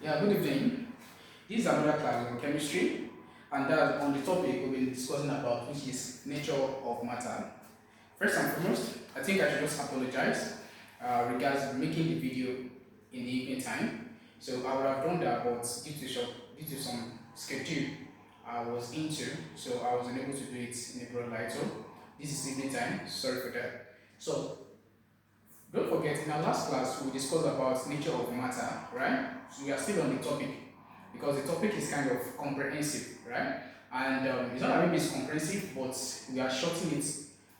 Yeah, good evening. This is another class on chemistry, and that on the topic we'll be discussing about, which is nature of matter. First and foremost, I think I should just apologize regards making the video in the evening time. So I would have done that, but due to some schedule I was into, so I was unable to do it in a broad light. So this is evening time. Sorry for that. So don't forget, in our last class, we discussed about nature of matter, right? So we are still on the topic because the topic is kind of comprehensive, right? And it's not that maybe it's comprehensive, but we are shortening it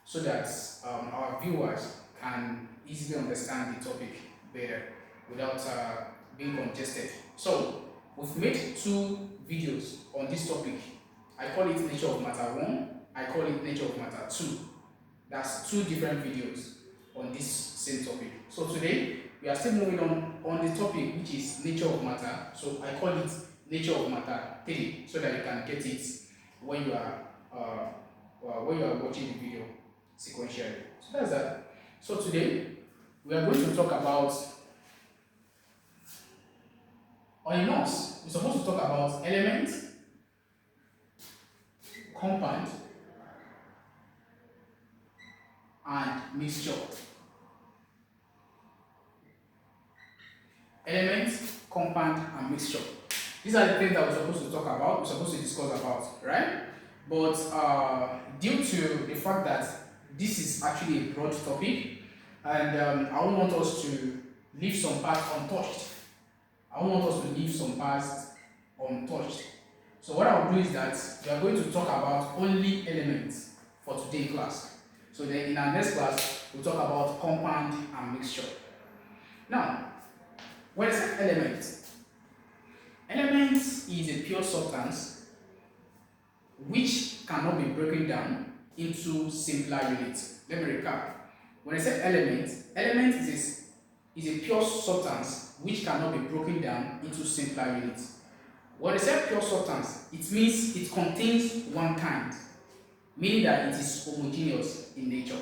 so that our viewers can easily understand the topic better without being congested. So we've made two videos on this topic. I call it nature of matter 1, I call it nature of matter 2. That's two different videos on this same topic. So today we are still moving on the topic, which is nature of matter. So I call it nature of matter 3 so that you can get it when you are watching the video sequentially. So that's that. So today we are going to talk about, on a nurse, we're supposed to talk about element, compound, and mixture. Element, compound, and mixture. These are the things that we're supposed to talk about, we're supposed to discuss about, right? But due to the fact that this is actually a broad topic, and I don't want us to leave some parts untouched. I don't want us to leave some parts untouched. So what I'll do is that we are going to talk about only elements for today's class. So then in our next class, we'll talk about compound and mixture. Now, when I say element is a pure substance which cannot be broken down into simpler units. Let me recap. When I say element is a pure substance which cannot be broken down into simpler units. When I say pure substance, it means it contains one kind, meaning that it is homogeneous in nature.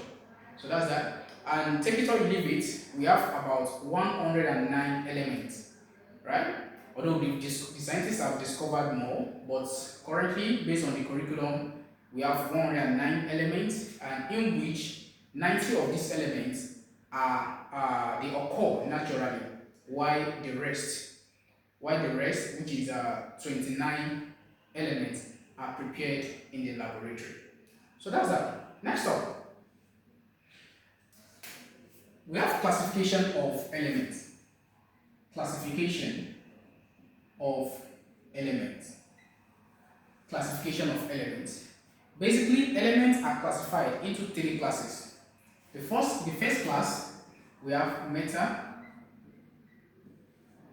So that's that. And take it or leave it, we have about 109 elements, right? Although the scientists have discovered more, but currently, based on the curriculum, we have 109 elements, and in which 90 of these elements they occur naturally, while the rest, which is 29 elements, are prepared in the laboratory. So that's that. Next up, we have classification of elements. Classification of elements. Classification of elements. Basically, elements are classified into three classes. The first class, we have metal.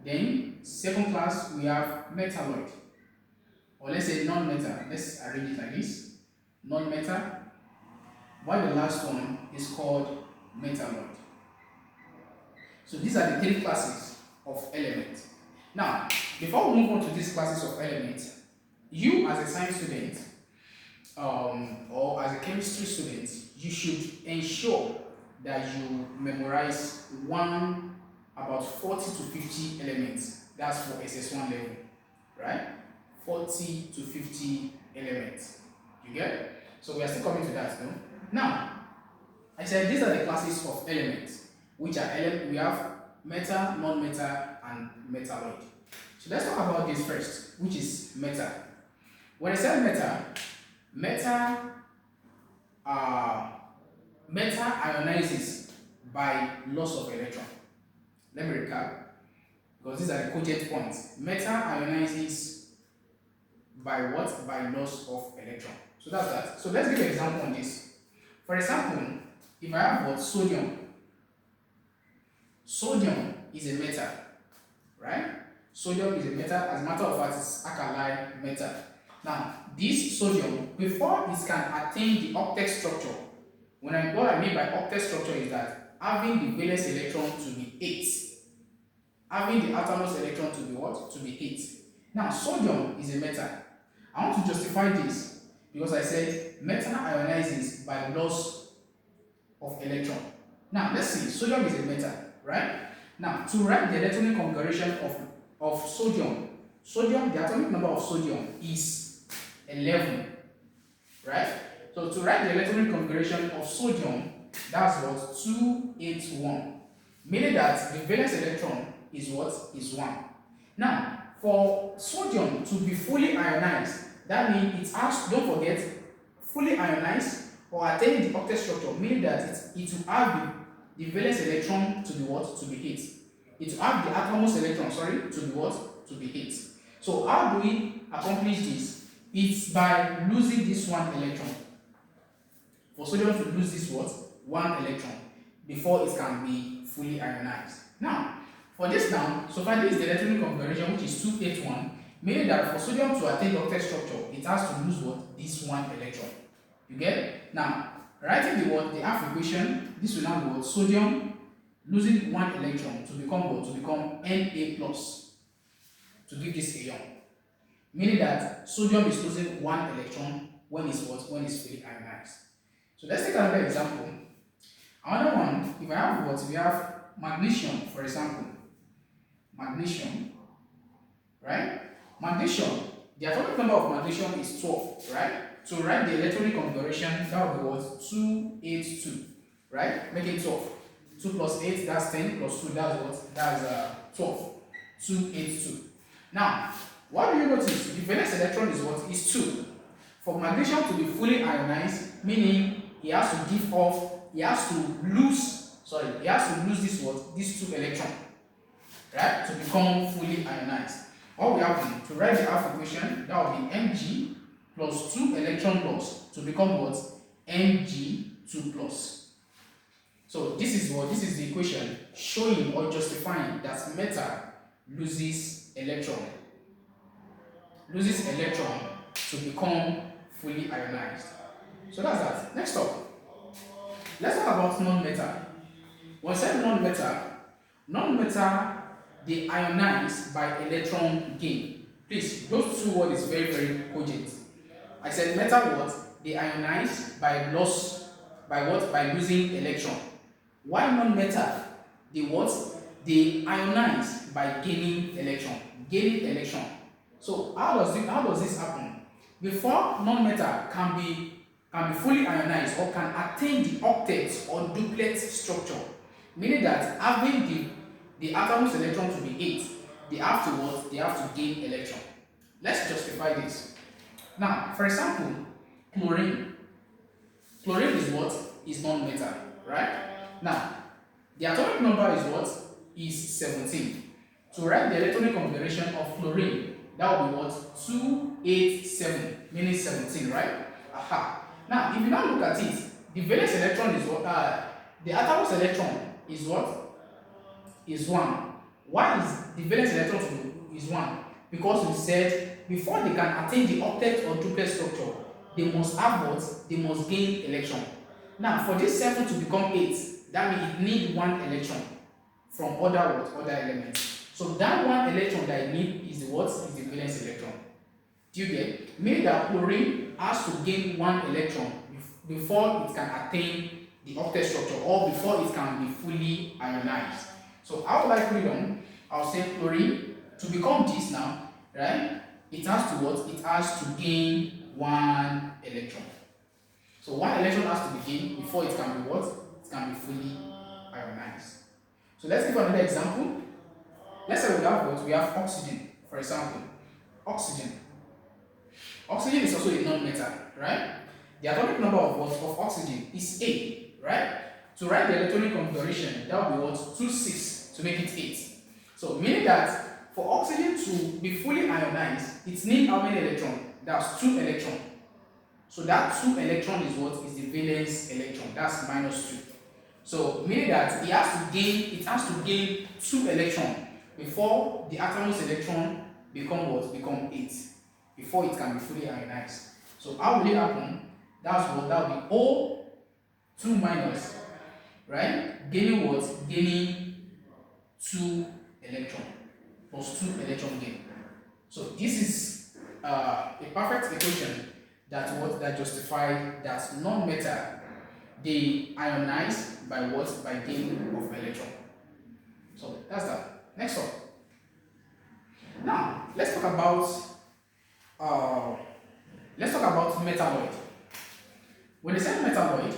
Then, second class, we have metalloid. Or let's say non-metal. Let's arrange it like this. Non-metal. While the last one is called metalloid. So these are the three classes of elements. Now, before we move on to these classes of elements, you as a science student or as a chemistry student, you should ensure that you memorize about 40 to 50 elements. That's for SS1 level, right? 40 to 50 elements. You get it? So we are still coming to that, no? Now, I said these are the classes of elements, which are we have metal, non-metal, and metalloid. So let's talk about this first, which is metal. When I say metal ionizes by loss of electron. Let me recap, because these are the cogent points. Metal ionizes by what? By loss of electron. So that's that. So let's give an example on this. For example, if I have what? Sodium. Sodium is a metal, right? Sodium is a metal. As a matter of fact, it's alkali metal. Now, this sodium, before it can attain the octet structure, what I mean by octet structure is that having the valence electron to be 8, having the outermost electron to be what? To be 8. Now, sodium is a metal. I want to justify this because I said metal ionizes by loss of electron. Now, let's see. Sodium is a metal, right? Now, to write the electronic configuration of of sodium. Sodium, the atomic number of sodium is 11, right? So to write the electronic configuration of sodium, that's what 281, meaning that the valence electron is what? Is 1. Now, for sodium to be fully ionized, that means it has, don't forget, fully ionized or attain the octet structure, meaning that it will have the valence electron to be what? To be 8. It will have the outermost electron, sorry, to be what? To be 8. So how do we accomplish this? It's by losing this one electron. For sodium to lose this what? One electron before it can be fully ionized. Now, for this now, so far this is the electronic configuration, which is 281, meaning that for sodium to attain the octet structure, it has to lose what? This one electron. You get it? Now, writing the what? The half equation, this will now be what? Sodium losing one electron to become what? To become Na plus, to give this a ion. Meaning that sodium is losing one electron when it's what? When it's fully ionized. So let's take another example. Another one, if I have what? We have magnesium, for example. Magnesium, right? Magnesium, the atomic number of magnesium is 12, right? To write the electronic configuration, that will be what? 282, right? Make it 12. 2 plus 8, that's 10, plus 2, that's what? That's 12. 282. Now, what do you notice? The valence electron is what? Is 2. For magnesium to be fully ionized, meaning he has to give off, he has to lose this what? These 2 electrons, right? To become fully ionized. What will happen? To write the half equation, that will be Mg plus 2 electron loss to become what? Mg2 plus. So this is what? This is the equation showing or justifying that metal loses electron to become fully ionized. So that's that. Next up, let's talk about non-metal. When I say non-metal, they ionize by electron gain. Please, those 2 words is very, very cogent. I said metal what? They ionize by loss, by what? By losing electron. Why non-metal? They what? They ionize by gaining electron. So how does this happen? Before non-metal can be fully ionized or can attain the octet or duplet structure, meaning that having the atom's electron to be 8, they have to what? They have to gain electron. Let's justify this. Now, for example, chlorine. Chlorine is what? Is non-metal, right? Now, the atomic number is what? Is 17. To write the electronic configuration of chlorine, that will be what? 287, meaning 17, right? Aha. Now, if you now look at it, the valence electron is what? The atom's electron is what? Is 1. Why is the valence electron is 1? Because we said before they can attain the octet or duplet structure, they must have what? They must gain electron. Now, for this 7 to become 8, that means it needs 1 electron from other elements. So that 1 electron that it needs is the what? Is the valence electron. Do you get? Meaning that chlorine has to gain 1 electron before it can attain the octet structure or before it can be fully ionized. So how will I put it on? I'll say chlorine to become this now, right? It has to what? It has to gain 1 electron. So 1 electron has to be gained before it can be what? It can be fully ionized. So let's give another example. Let's say we have what? We have oxygen, for example. Oxygen. Oxygen is also a non-metal, right? The atomic number of what? Of oxygen is 8, right? To write the electronic configuration, that will be what? 26 to make it 8. So meaning that for oxygen to be fully ionized, it needs how many electrons? That's 2 electrons. So that 2 electron is what? Is the valence electron. That's minus 2. So meaning that it has to gain 2 electrons before the atom's electron become what? Become 8. Before it can be fully ionized. So how will it happen? That's what? That will be O2 minus, right? Gaining what? Gaining 2 electron plus 2 electron gain. So this is a perfect equation that justifies that non-metal they ionize by what? By gain of electron. So that's that. Next up. about metalloid. When they say metalloid,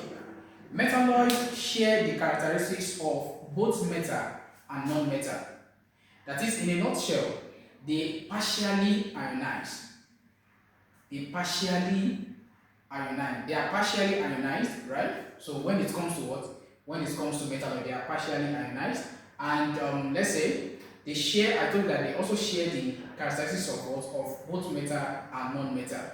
metalloids share the characteristics of both metal and non-metal. That is, in a nutshell, they partially ionize. They are partially ionized, right? So when it comes to what? When it comes to metalloid, they are partially ionized. And let's say they share, I told that they also share the characteristics of what? Of both metal and non-metal.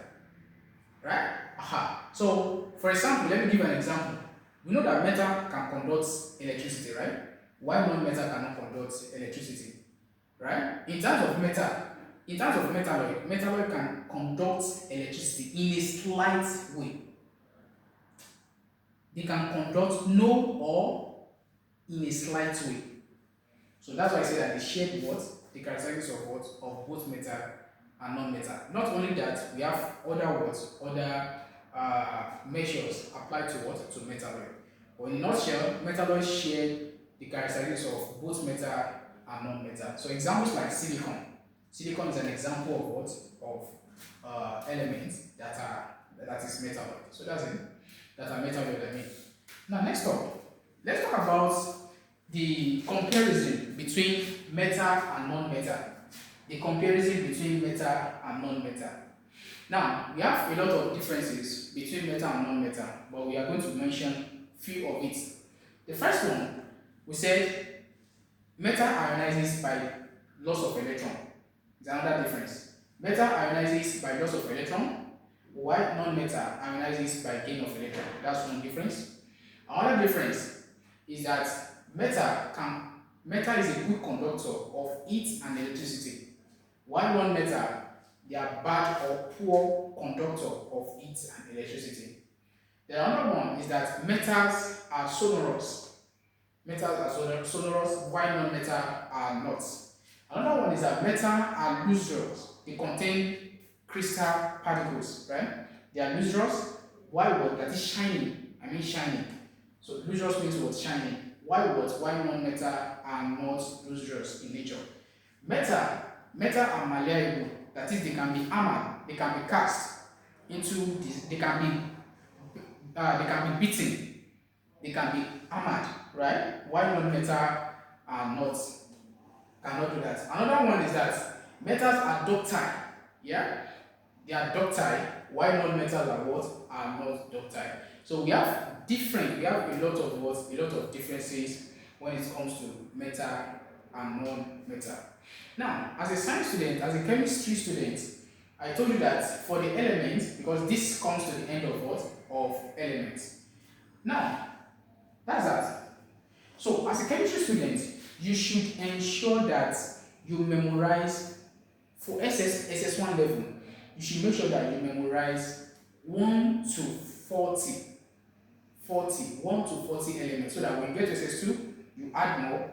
Right? Aha. So, for example, let me give an example. We know that metal can conduct electricity, right? Why non-metal cannot conduct electricity? Right? In terms of metalloid, metalloid can conduct electricity in a slight way. They can conduct no or in a slight way. So that's why I say that they share what? The characteristics of what? Of both metal and non-metal. Not only that, we have other measures applied to what? To metalloid. But in a nutshell, metalloids share the characteristics of both metal and non-metal. So examples like silicon. Silicon is an example of what? Of elements that is metalloid. So that's it. That are metalloid, I mean. Now let's talk about the comparison between metal and non-metal. The comparison between metal and non-metal. Now, we have a lot of differences between metal and non-metal, but we are going to mention few of it. The first one, we said metal ionizes by loss of electron. It's another difference. Metal ionizes by loss of electron, while non-metal ionizes by gain of electron. That's one difference. Another difference is that metal is a good conductor of heat and electricity, while non-metal, they are bad or poor conductor of heat and electricity. The other one is that metals are sonorous. Metals are sonorous, while non-metal are not. Another one is that metals are lustrous. They contain crystal particles, right? They are lustrous, while what? That is shining. I mean shining. So lustrous means what? Shining. Why what? Why non-metal are not lustrous in nature? Metal are malleable. That is, they can be hammered, they can be cast into this, they can be beaten, they can be hammered, right? Why non-metal are not cannot do that. Another one is that metals are ductile, yeah, they are ductile, while non-metals are what? Are not ductile. So we have a lot of differences when it comes to metal and non-metal. Now, as a science student, as a chemistry student, I told you that for the elements, because this comes to the end of what? Of elements. Now, that's that. So, as a chemistry student, you should ensure that you memorize for SS1 level. You should make sure that you memorize 1 to 40 elements, so that when you get to SS2, you add more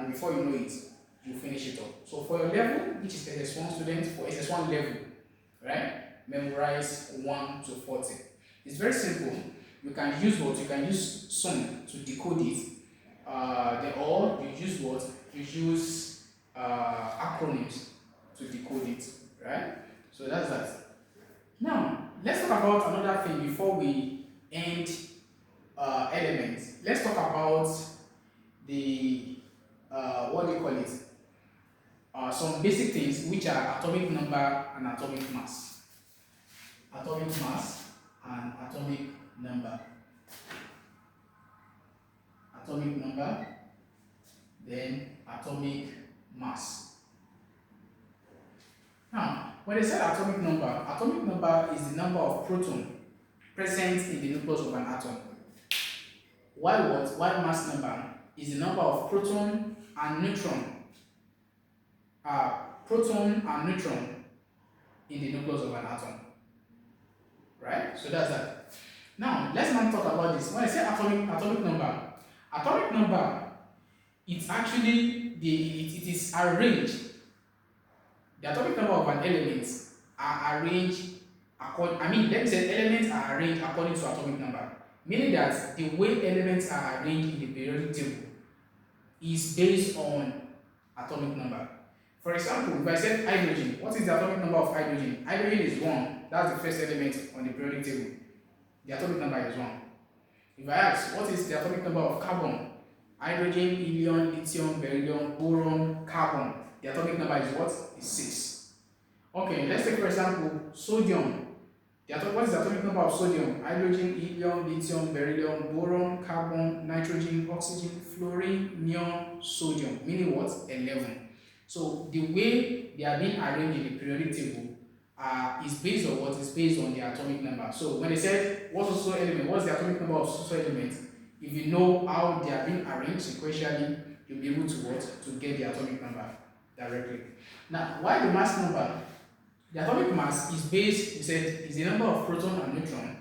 before you know it. You finish it up. So for your level, which is SS1 student, for SS1 level, right? Memorize 1 to 40. It's very simple. You can use what? You can use sum to decode it. Or you use what? You use acronyms to decode it, right? So that's that. Now, let's talk about another thing before we end elements. Let's talk about the what do you call it? Some basic things, which are atomic number and atomic mass. Atomic mass and atomic number. Atomic number, then atomic mass. Now, when they say atomic number is the number of protons present in the nucleus of an atom. While what? While mass number is the number of proton and neutron in the nucleus of an atom. Right? So that's that. Now, let's now talk about this. When I say atomic number, it's actually it is arranged. The atomic number of an element are arranged elements are arranged according to atomic number. Meaning that the way elements are arranged in the periodic table is based on atomic number. For For example, if I said hydrogen, what is the atomic number of hydrogen? Hydrogen is 1. That's the first element on the periodic table. The atomic number is 1. If I ask, what is the atomic number of carbon? Hydrogen, helium, lithium, beryllium, boron, carbon. The atomic number is what? Is 6. Okay, let's take for example sodium. What is the atomic number of sodium? Hydrogen, helium, lithium, beryllium, boron, carbon, nitrogen, oxygen, fluorine, neon, sodium. Meaning what? 11. So the way they are being arranged in the periodic table is based on what? Is based on the atomic number. So when they said what's also element, what's the atomic number of so element? If you know how they are being arranged sequentially, you'll be able to what? To get the atomic number directly. Now, why the mass number? The atomic mass is based, we said, is the number of proton and neutron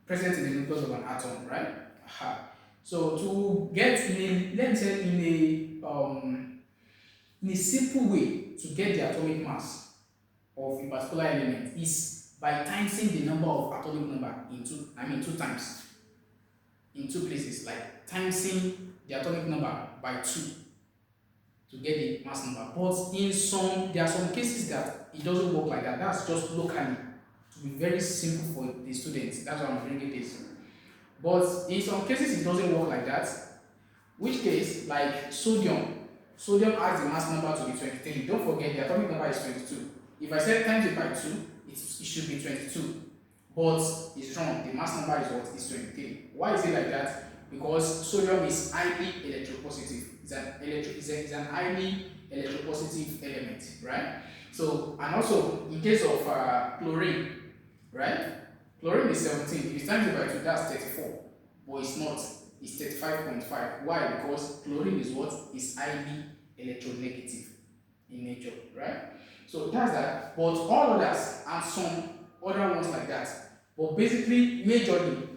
present in the nucleus of an atom, right? Aha. So to get let me say in a simple way to get the atomic mass of a particular element is by timesing the number of atomic number in two times. In two places, like timesing the atomic number by 2 to get the mass number. But there are some cases that it doesn't work like that. That's just locally to be very simple for the students. That's why I'm bringing this. But in some cases it doesn't work like that. Which case, like sodium has the mass number to be 23. Don't forget the atomic number is 22. If I said times it by 2, it should be 22. But it's wrong. The mass number is what? Is 23. Why is it like that? Because sodium is highly electropositive. It's an highly electropositive element, right? So, and also in case of chlorine, right? Chlorine is 17. If you times it by 2, that's 34. But it's not. It's 35.5. Why? Because chlorine is what? Is highly electronegative in nature, right? So that's that. But all others and some other ones like that. But basically, majorly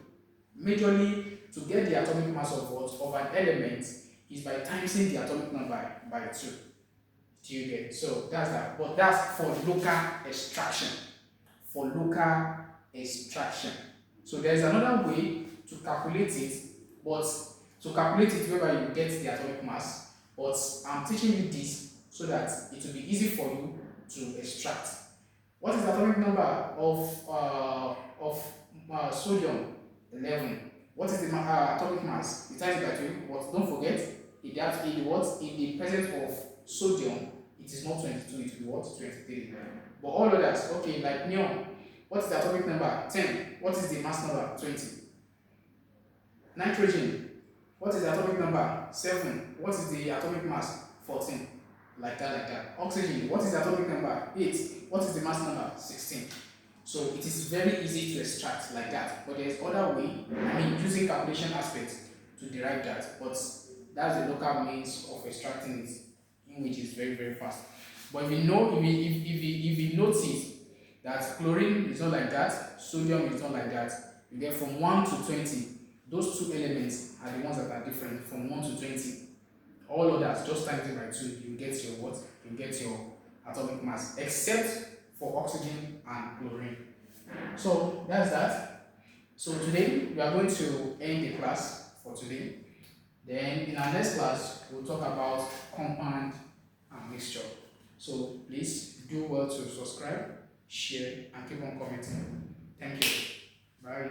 to get the atomic mass of what? Of an element is by timesing the atomic number by 2. Do you get? So that's that. But that's for local extraction. For local extraction. So there's another way to calculate it, but to calculate it whereby you get the atomic mass. But I'm teaching you this so that it will be easy for you to extract. What is the atomic number of sodium? 11. What is the atomic mass? You times it by 2. But don't forget, in the presence of sodium, it is not 22. It will be what? 23. But all others, okay, like neon. What is the atomic number? 10. What is the mass number? 20. Nitrogen. What is the atomic number? 7. What is the atomic mass? 14. Like that. Oxygen. What is the atomic number? 8. What is the mass number? 16. So it is very easy to extract like that. But there's other way, using calculation aspect to derive that. But that's the local means of extracting it, in which is very, very fast. But if you notice that chlorine is not like that, sodium is not like that, you get from 1 to 20. Those two elements are the ones that are different from 1 to 20. All others, just times it by 2, you get your what? You get your atomic mass, except for oxygen and chlorine. So that's that. So today we are going to end the class for today. Then in our next class, we'll talk about compound and mixture. So please do well to subscribe, share, and keep on commenting. Thank you. Bye.